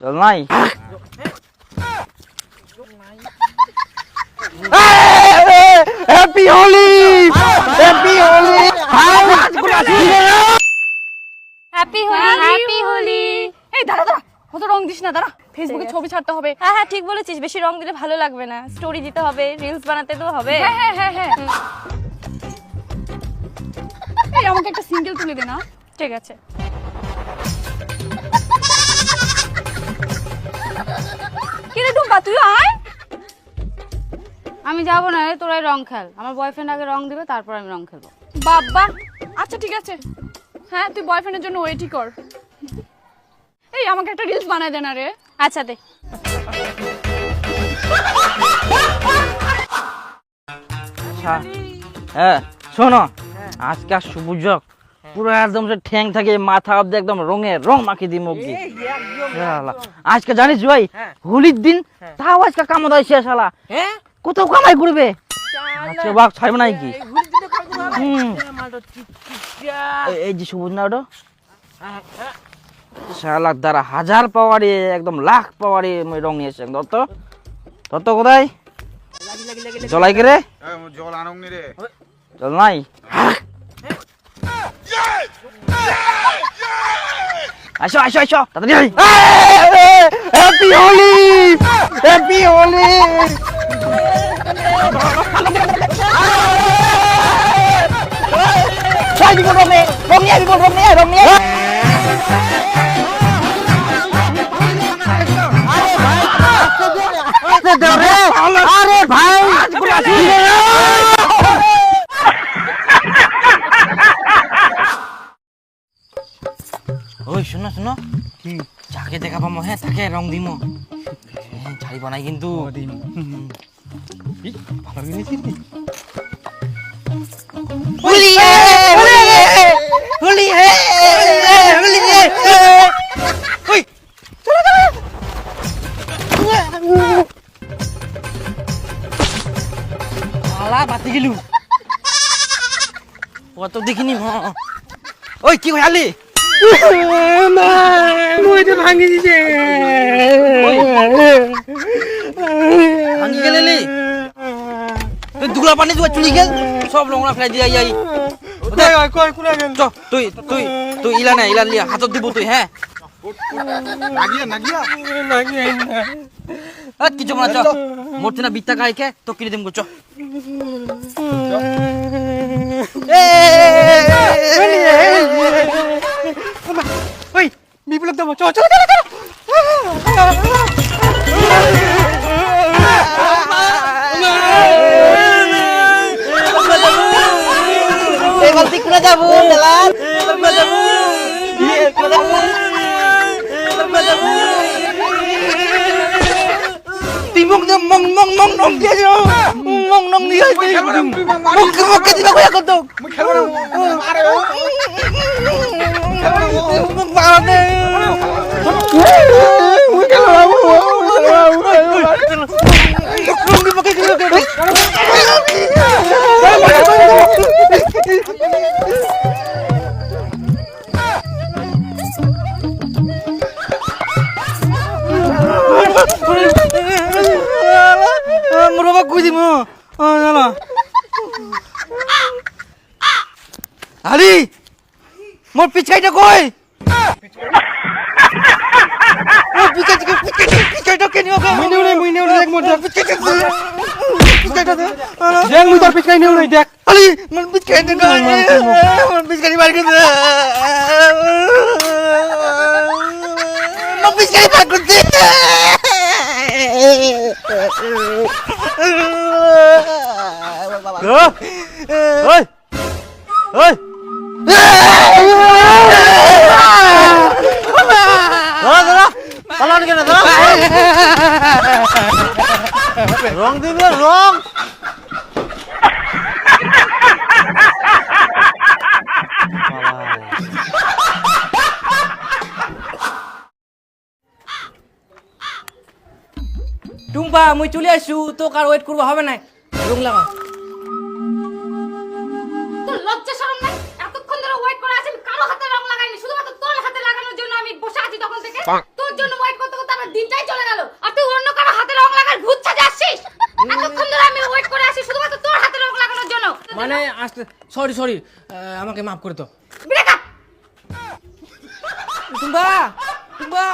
চল নাই happy Holi happy Holi happy Holi happy Holi. এই দাঁড়া দাঁড়া, কত রং দিস না, দাঁড়া ফেসবুকে ছবি ছাড়তে হবে। হ্যাঁ হ্যাঁ ঠিক বলেছিস, বেশি রং দিলে ভালো লাগবে না, স্টোরি দিতে হবে, রিলস বানাতে তো হবে। হ্যাঁ হ্যাঁ হ্যাঁ হ্যাঁ। এই আমাকে একটা সিঙ্গেল তুলে দে না। ঠিক আছে। কি রে টুম্পা, তুই আয়। আমি যাবো না রে, তোরাই রং খেল। আমার বয়ফ্রেন্ড আগে রং দিবে, তারপর আমি রং খেলবো। বাবা আচ্ছা ঠিক আছে, হ্যাঁ তুই বয়ফ্রেন্ডের জন্য ওয়েটই কর। এই আমাকে একটা রিলস বানায় দে না রে। আচ্ছা দে। হ্যাঁ শোনো, আজকাল সুযোগ পুরো একদম সে ঠ্যাং থাকে মাথা অব্দি একদম রং মাখিয়ে দিই মুখ দিয়ে। আজকে জানিস ভাই হোলির দিন, তাও আজকে কামড় হয় শেষ শালা, কোথাও কামাই করবে আজকে বাঘ ছাড়বে না কি? এই যে সবুজ না ওটা শালা দ্বারা 1000 পাওয়ারে একদম লাখ পাওয়ারে রং নিয়েছে। তত কোথায় জলাই কে রে? জল আনং রে, জল নাই। আসো আসো আসো তাড়াতাড়ি। Happy Holi happy Holi. আরে ভাই ওই শোনো শোনো, যাকে দেখা পাবো হ্যাঁ তাকে রং দিমো, ছাড়িব নাই কিন্তু। হোলি হোলি হোলি। ওই চলো চলো আলা বাতি গেলু কত দেখিনি। ওই কি হইলি ভাঙি দিছে, ভাঙি গেলি দুগুলা পানি দুয়া চুলি গেল সব রংলা ফেলাই দিয়ে আই। তুই তুই তুই ইলা না ইলা লিয়া হাতত দিব তুই। হ্যাঁ নাগিয়া নাগিয়া কিছু না চ মূর্তি না বিত্তা গাইকে তো কিনে দিম চ। ওই বিপ্লব দেবো চ চ গলতি করে যাবো তুই মং মং মং মং মং দিয়ে মং মং দিয়ে মুখে দিবা কয়া কত খেলবো না আরে মারনে মুরবা কই দিমু জানা আলি মোর পিছাইটা কই? ও পিছাইটা কেন ওকে মুই নেউ দেখ মোর পিছাইটা দেখ মুই তোর পিছাই নেউ নাই দেখ আলি মোর পিছাইটা কই? মোর পিছাই বাড়ি দে মোর পিছাই বাড়ি দে। ওই ওই রং দিবে রং টুম্পা মুই চলে আসু, তো কার ওয়েট করবো হবে না, রং লাগা। তোর লজ্জা শরম নাই? এতক্ষণ ধরে ওয়েট করে আছি, কারো হাতে রং লাগাইনি, শুধুমাত্র তোর হাতে লাগানোর জন্য আমি বসে আছি তখন থেকে। তোর জন্য ওয়েট করতে করতে দিনটাই চলে গেল আর তুই অন্য কারো হাতে রং লাগার ভূত সাজে আসছিস। এতক্ষণ ধরে আমি ওয়েট করে আছি শুধুমাত্র তোর হাতে রং লাগানোর জন্য। মানে আসতে সরি আমাকে মাফ করে তো ব্রেকআপ। টুম্বা টুম্বা